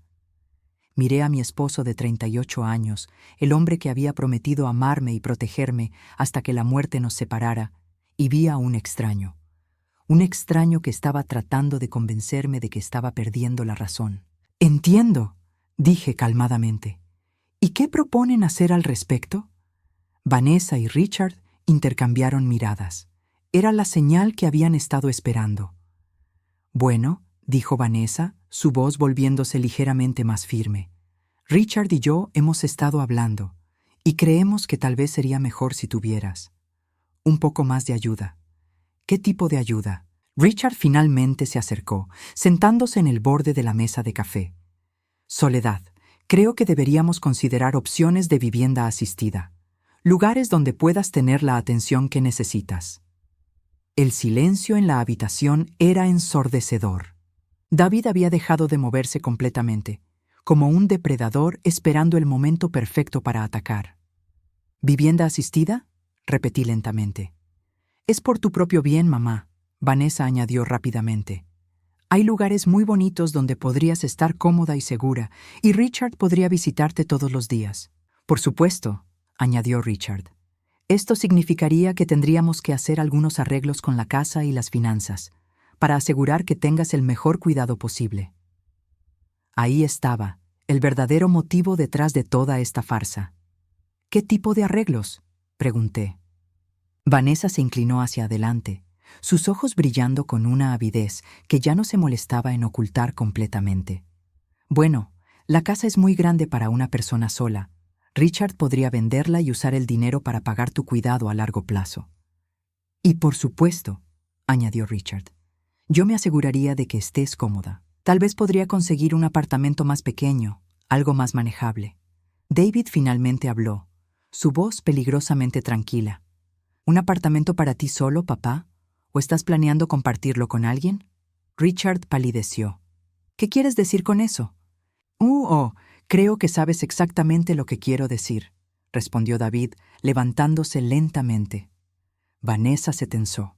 Miré a mi esposo de 38 años, el hombre que había prometido amarme y protegerme hasta que la muerte nos separara, y vi a un extraño que estaba tratando de convencerme de que estaba perdiendo la razón. «Entiendo», dije calmadamente. ¿Y qué proponen hacer al respecto? Vanessa y Richard intercambiaron miradas. Era la señal que habían estado esperando. Bueno, dijo Vanessa, su voz volviéndose ligeramente más firme. Richard y yo hemos estado hablando, y creemos que tal vez sería mejor si tuvieras un poco más de ayuda. ¿Qué tipo de ayuda? Richard finalmente se acercó, sentándose en el borde de la mesa de café. Soledad, creo que deberíamos considerar opciones de vivienda asistida, lugares donde puedas tener la atención que necesitas. El silencio en la habitación era ensordecedor. David había dejado de moverse completamente, como un depredador esperando el momento perfecto para atacar. ¿Vivienda asistida?, repetí lentamente. Es por tu propio bien, mamá, Vanessa añadió rápidamente. Hay lugares muy bonitos donde podrías estar cómoda y segura, y Richard podría visitarte todos los días. Por supuesto, añadió Richard. Esto significaría que tendríamos que hacer algunos arreglos con la casa y las finanzas, para asegurar que tengas el mejor cuidado posible. Ahí estaba, el verdadero motivo detrás de toda esta farsa. ¿Qué tipo de arreglos?, pregunté. Vanessa se inclinó hacia adelante, sus ojos brillando con una avidez que ya no se molestaba en ocultar completamente. Bueno, la casa es muy grande para una persona sola. Richard podría venderla y usar el dinero para pagar tu cuidado a largo plazo. Y por supuesto, añadió Richard, yo me aseguraría de que estés cómoda. Tal vez podría conseguir un apartamento más pequeño, algo más manejable. David finalmente habló, su voz peligrosamente tranquila. ¿Un apartamento para ti solo, papá? ¿O estás planeando compartirlo con alguien? Richard palideció. ¿Qué quieres decir con eso? Creo que sabes exactamente lo que quiero decir, respondió David, levantándose lentamente. Vanessa se tensó.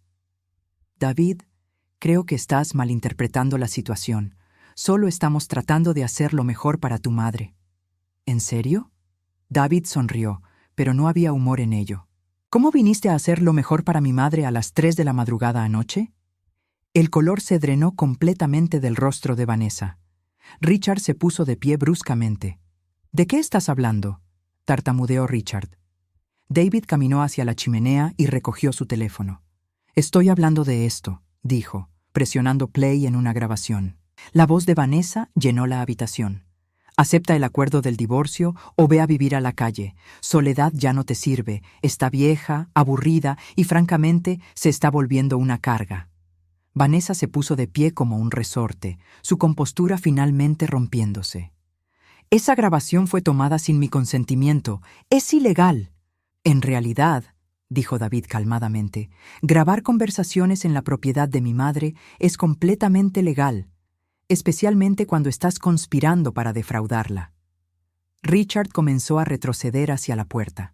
David, creo que estás malinterpretando la situación. Solo estamos tratando de hacer lo mejor para tu madre. ¿En serio? David sonrió, pero no había humor en ello. ¿Cómo viniste a hacer lo mejor para mi madre a las 3 de la madrugada anoche? El color se drenó completamente del rostro de Vanessa. Richard se puso de pie bruscamente. ¿De qué estás hablando?, tartamudeó Richard. David caminó hacia la chimenea y recogió su teléfono. Estoy hablando de esto, dijo, presionando play en una grabación. La voz de Vanessa llenó la habitación. Acepta el acuerdo del divorcio o ve a vivir a la calle. Soledad ya no te sirve, está vieja, aburrida y francamente se está volviendo una carga. Vanessa se puso de pie como un resorte, su compostura finalmente rompiéndose. Esa grabación fue tomada sin mi consentimiento. Es ilegal. En realidad, dijo David calmadamente, grabar conversaciones en la propiedad de mi madre es completamente legal, especialmente cuando estás conspirando para defraudarla. Richard comenzó a retroceder hacia la puerta.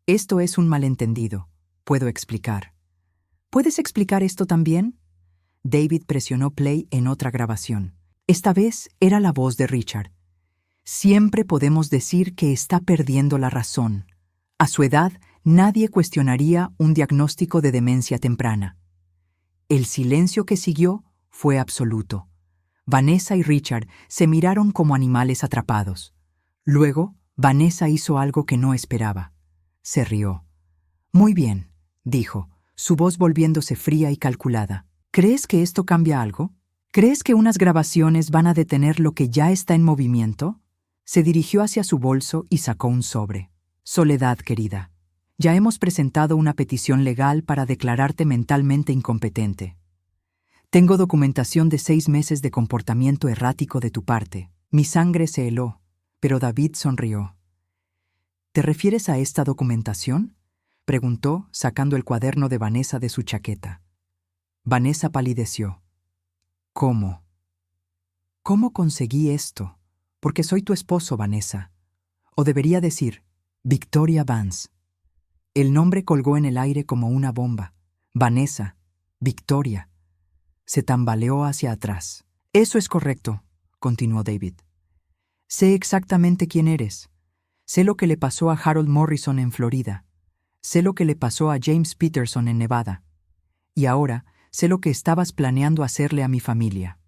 Esto es un malentendido. Puedo explicar. ¿Puedes explicar esto también? David presionó play en otra grabación. Esta vez era la voz de Richard. Siempre podemos decir que está perdiendo la razón. A su edad, nadie cuestionaría un diagnóstico de demencia temprana. El silencio que siguió fue absoluto. Vanessa y Richard se miraron como animales atrapados. Luego, Vanessa hizo algo que no esperaba. Se rió. Muy bien, dijo, su voz volviéndose fría y calculada. ¿Crees que esto cambia algo? ¿Crees que unas grabaciones van a detener lo que ya está en movimiento? Se dirigió hacia su bolso y sacó un sobre. Soledad, querida, ya hemos presentado una petición legal para declararte mentalmente incompetente. Tengo documentación de 6 meses de comportamiento errático de tu parte. Mi sangre se heló, pero David sonrió. ¿Te refieres a esta documentación?, preguntó, sacando el cuaderno de Vanessa de su chaqueta. Vanessa palideció. ¿Cómo? ¿Cómo conseguí esto? Porque soy tu esposo, Vanessa. O debería decir, Victoria Vance. El nombre colgó en el aire como una bomba. Vanessa, Victoria. Se tambaleó hacia atrás. Eso es correcto, continuó David. Sé exactamente quién eres. Sé lo que le pasó a Harold Morrison en Florida. Sé lo que le pasó a James Peterson en Nevada. Y ahora sé lo que estabas planeando hacerle a mi familia.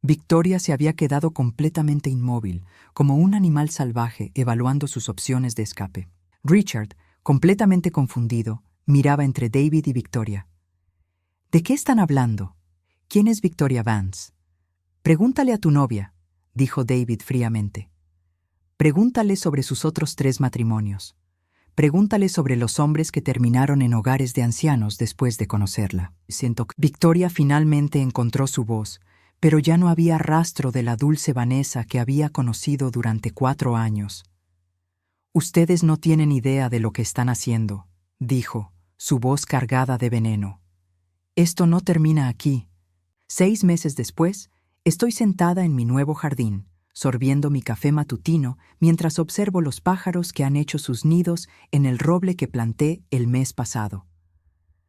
Victoria se había quedado completamente inmóvil, como un animal salvaje evaluando sus opciones de escape. Richard, completamente confundido, miraba entre David y Victoria. ¿De qué están hablando? ¿Quién es Victoria Vance? Pregúntale a tu novia, dijo David fríamente. Pregúntale sobre sus otros 3 matrimonios. Pregúntale sobre los hombres que terminaron en hogares de ancianos después de conocerla. Siento que Victoria finalmente encontró su voz, pero ya no había rastro de la dulce Vanessa que había conocido durante 4 años. Ustedes no tienen idea de lo que están haciendo, dijo, su voz cargada de veneno. Esto no termina aquí. 6 meses después, estoy sentada en mi nuevo jardín, sorbiendo mi café matutino mientras observo los pájaros que han hecho sus nidos en el roble que planté el mes pasado.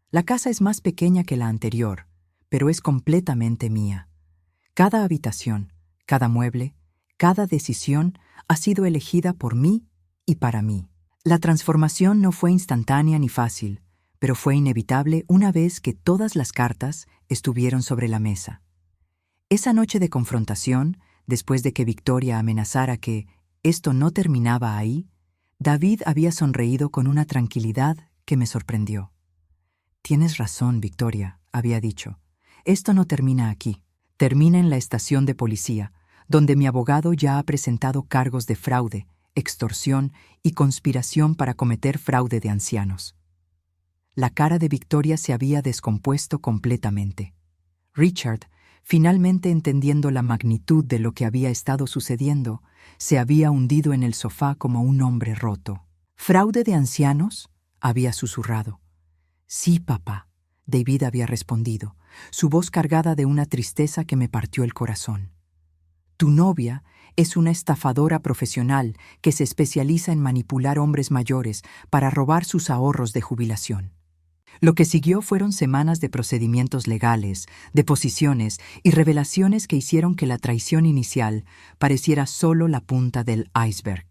La casa es más pequeña que la anterior, pero es completamente mía. Cada habitación, cada mueble, cada decisión ha sido elegida por mí y para mí. La transformación no fue instantánea ni fácil, pero fue inevitable una vez que todas las cartas estuvieron sobre la mesa. Esa noche de confrontación, después de que Victoria amenazara que esto no terminaba ahí, David había sonreído con una tranquilidad que me sorprendió. «Tienes razón, Victoria», había dicho. «Esto no termina aquí. Termina en la estación de policía, donde mi abogado ya ha presentado cargos de fraude, extorsión y conspiración para cometer fraude de ancianos». La cara de Victoria se había descompuesto completamente. Richard, finalmente entendiendo la magnitud de lo que había estado sucediendo, se había hundido en el sofá como un hombre roto. «¿Fraude de ancianos?», había susurrado. «Sí, papá», David había respondido, su voz cargada de una tristeza que me partió el corazón. «Tu novia es una estafadora profesional que se especializa en manipular hombres mayores para robar sus ahorros de jubilación». Lo que siguió fueron semanas de procedimientos legales, deposiciones y revelaciones que hicieron que la traición inicial pareciera solo la punta del iceberg.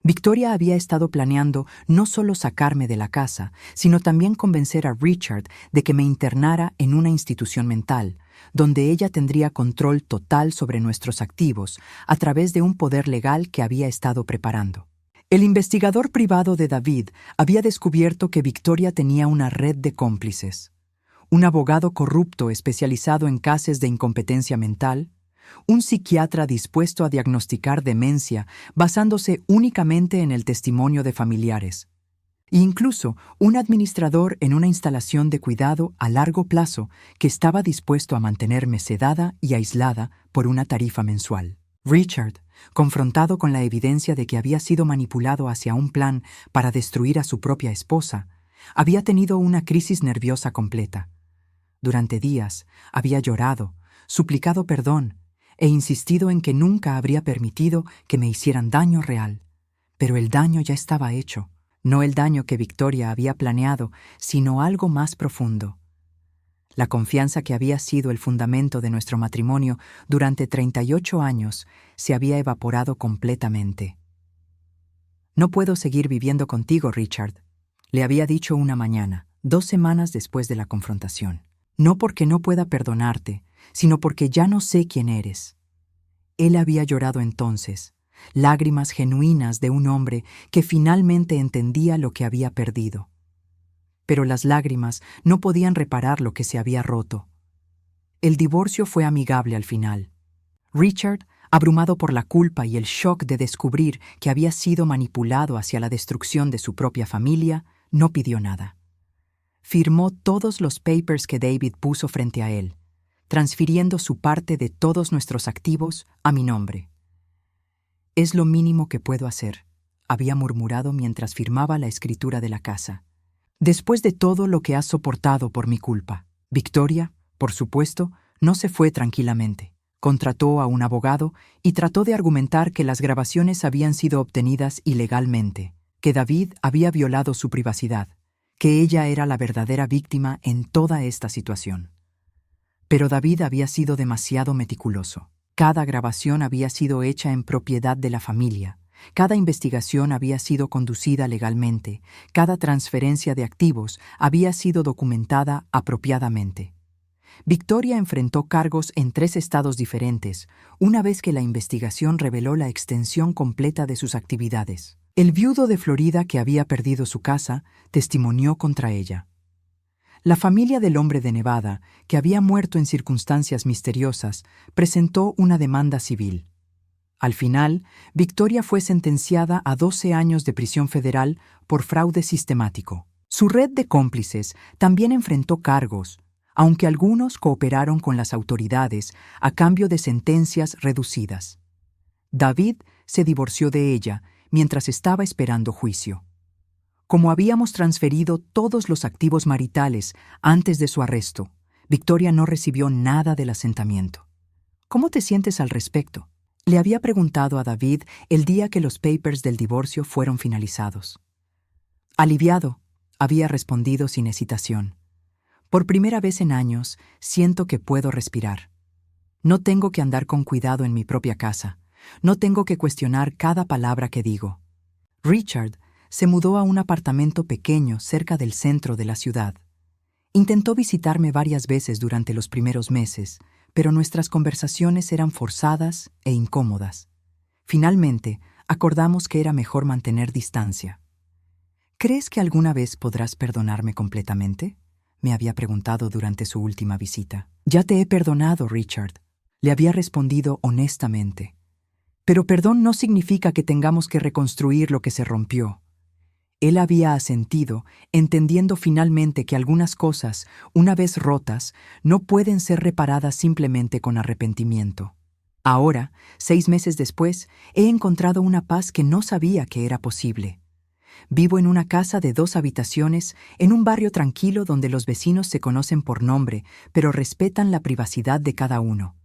Victoria había estado planeando no solo sacarme de la casa, sino también convencer a Richard de que me internara en una institución mental, donde ella tendría control total sobre nuestros activos a través de un poder legal que había estado preparando. El investigador privado de David había descubierto que Victoria tenía una red de cómplices. Un abogado corrupto especializado en casos de incompetencia mental, un psiquiatra dispuesto a diagnosticar demencia basándose únicamente en el testimonio de familiares, e incluso un administrador en una instalación de cuidado a largo plazo que estaba dispuesto a mantenerme sedada y aislada por una tarifa mensual. Richard, confrontado con la evidencia de que había sido manipulado hacia un plan para destruir a su propia esposa, había tenido una crisis nerviosa completa. Durante días había llorado, suplicado perdón e insistido en que nunca habría permitido que me hicieran daño real. Pero el daño ya estaba hecho, no el daño que Victoria había planeado, sino algo más profundo. La confianza que había sido el fundamento de nuestro matrimonio durante 38 años se había evaporado completamente. «No puedo seguir viviendo contigo, Richard», le había dicho una mañana, 2 semanas después de la confrontación. «No porque no pueda perdonarte, sino porque ya no sé quién eres». Él había llorado entonces, lágrimas genuinas de un hombre que finalmente entendía lo que había perdido. Pero las lágrimas no podían reparar lo que se había roto. El divorcio fue amigable al final. Richard, abrumado por la culpa y el shock de descubrir que había sido manipulado hacia la destrucción de su propia familia, no pidió nada. Firmó todos los papers que David puso frente a él, transfiriendo su parte de todos nuestros activos a mi nombre. «Es lo mínimo que puedo hacer», había murmurado mientras firmaba la escritura de la casa. «Después de todo lo que has soportado por mi culpa». Victoria, por supuesto, no se fue tranquilamente. Contrató a un abogado y trató de argumentar que las grabaciones habían sido obtenidas ilegalmente, que David había violado su privacidad, que ella era la verdadera víctima en toda esta situación. Pero David había sido demasiado meticuloso. Cada grabación había sido hecha en propiedad de la familia. Cada investigación había sido conducida legalmente, cada transferencia de activos había sido documentada apropiadamente. Victoria enfrentó cargos en 3 estados diferentes, una vez que la investigación reveló la extensión completa de sus actividades. El viudo de Florida, que había perdido su casa, testimonió contra ella. La familia del hombre de Nevada, que había muerto en circunstancias misteriosas, presentó una demanda civil. Al final, Victoria fue sentenciada a 12 años de prisión federal por fraude sistemático. Su red de cómplices también enfrentó cargos, aunque algunos cooperaron con las autoridades a cambio de sentencias reducidas. David se divorció de ella mientras estaba esperando juicio. Como habíamos transferido todos los activos maritales antes de su arresto, Victoria no recibió nada del asentamiento. ¿Cómo te sientes al respecto?, le había preguntado a David el día que los papers del divorcio fueron finalizados. Aliviado, había respondido sin hesitación. Por primera vez en años, siento que puedo respirar. No tengo que andar con cuidado en mi propia casa. No tengo que cuestionar cada palabra que digo. Richard se mudó a un apartamento pequeño cerca del centro de la ciudad. Intentó visitarme varias veces durante los primeros meses, pero nuestras conversaciones eran forzadas e incómodas. Finalmente, acordamos que era mejor mantener distancia. ¿Crees que alguna vez podrás perdonarme completamente?, me había preguntado durante su última visita. Ya te he perdonado, Richard, le había respondido honestamente. Pero perdón no significa que tengamos que reconstruir lo que se rompió. Él había asentido, entendiendo finalmente que algunas cosas, una vez rotas, no pueden ser reparadas simplemente con arrepentimiento. Ahora, 6 meses después, he encontrado una paz que no sabía que era posible. Vivo en una casa de 2 habitaciones, en un barrio tranquilo donde los vecinos se conocen por nombre, pero respetan la privacidad de cada uno.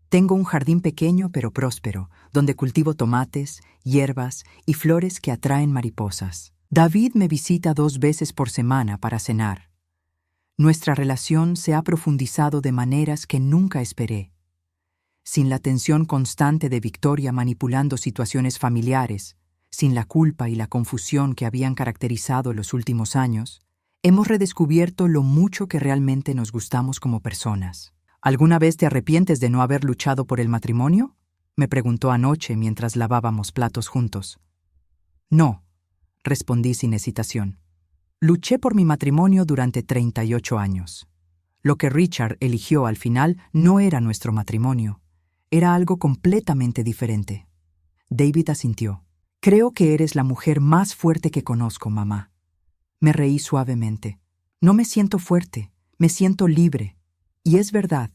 Tengo un jardín pequeño pero próspero, donde cultivo tomates, hierbas y flores que atraen mariposas. David me visita 2 veces por semana para cenar. Nuestra relación se ha profundizado de maneras que nunca esperé. Sin la tensión constante de Victoria manipulando situaciones familiares, sin la culpa y la confusión que habían caracterizado los últimos años, hemos redescubierto lo mucho que realmente nos gustamos como personas. ¿Alguna vez te arrepientes de no haber luchado por el matrimonio?, me preguntó anoche mientras lavábamos platos juntos. No, respondí sin hesitación. Luché por mi matrimonio durante 38 años. Lo que Richard eligió al final no era nuestro matrimonio. Era algo completamente diferente. David asintió. Creo que eres la mujer más fuerte que conozco, mamá. Me reí suavemente. No me siento fuerte, me siento libre. Y es verdad,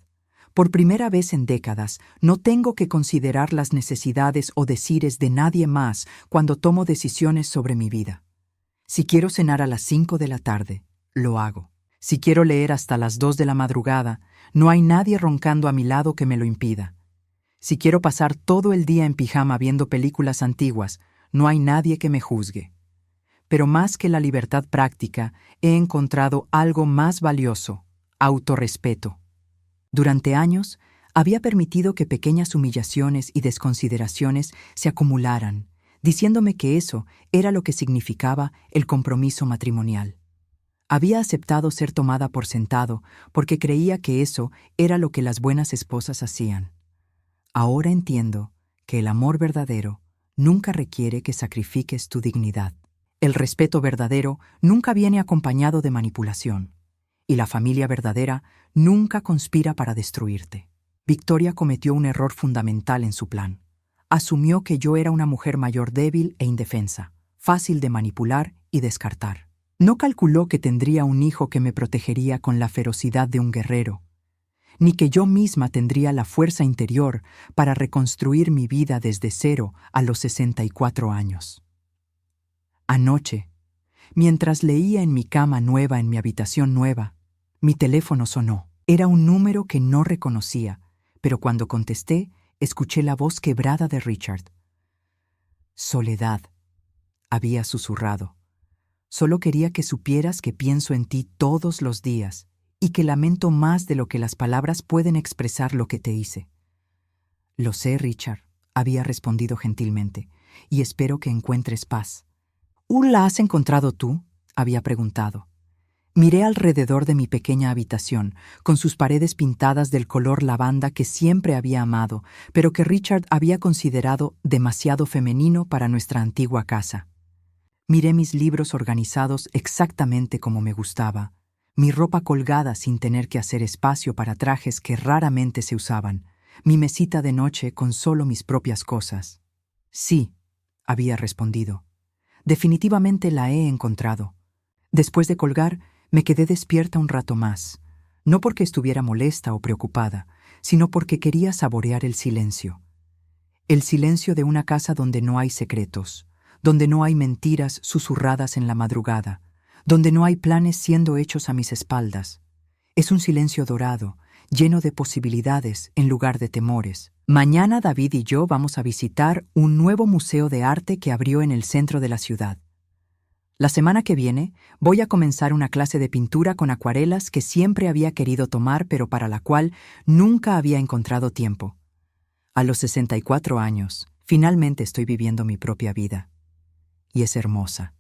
por primera vez en décadas, no tengo que considerar las necesidades o desires de nadie más cuando tomo decisiones sobre mi vida. Si quiero cenar a las 5 de la tarde, lo hago. Si quiero leer hasta las 2 de la madrugada, no hay nadie roncando a mi lado que me lo impida. Si quiero pasar todo el día en pijama viendo películas antiguas, no hay nadie que me juzgue. Pero más que la libertad práctica, he encontrado algo más valioso: autorrespeto. Durante años, había permitido que pequeñas humillaciones y desconsideraciones se acumularan, diciéndome que eso era lo que significaba el compromiso matrimonial. Había aceptado ser tomada por sentado porque creía que eso era lo que las buenas esposas hacían. Ahora entiendo que el amor verdadero nunca requiere que sacrifiques tu dignidad. El respeto verdadero nunca viene acompañado de manipulación, y la familia verdadera nunca conspira para destruirte. Victoria cometió un error fundamental en su plan. Asumió que yo era una mujer mayor débil e indefensa, fácil de manipular y descartar. No calculó que tendría un hijo que me protegería con la ferocidad de un guerrero, ni que yo misma tendría la fuerza interior para reconstruir mi vida desde cero a los 64 años. Anoche, mientras leía en mi cama nueva en mi habitación nueva, mi teléfono sonó. Era un número que no reconocía, pero cuando contesté, escuché la voz quebrada de Richard. Soledad, había susurrado. Solo quería que supieras que pienso en ti todos los días y que lamento más de lo que las palabras pueden expresar lo que te hice. Lo sé, Richard, había respondido gentilmente, y espero que encuentres paz. ¿La has encontrado tú?, había preguntado. Miré alrededor de mi pequeña habitación, con sus paredes pintadas del color lavanda que siempre había amado, pero que Richard había considerado demasiado femenino para nuestra antigua casa. Miré mis libros organizados exactamente como me gustaba, mi ropa colgada sin tener que hacer espacio para trajes que raramente se usaban, mi mesita de noche con solo mis propias cosas. Sí, había respondido. Definitivamente la he encontrado. Después de colgar, me quedé despierta un rato más, no porque estuviera molesta o preocupada, sino porque quería saborear el silencio. El silencio de una casa donde no hay secretos, donde no hay mentiras susurradas en la madrugada, donde no hay planes siendo hechos a mis espaldas. Es un silencio dorado, lleno de posibilidades en lugar de temores. Mañana David y yo vamos a visitar un nuevo museo de arte que abrió en el centro de la ciudad. La semana que viene voy a comenzar una clase de pintura con acuarelas que siempre había querido tomar pero para la cual nunca había encontrado tiempo. A los 64 años, finalmente estoy viviendo mi propia vida. Y es hermosa.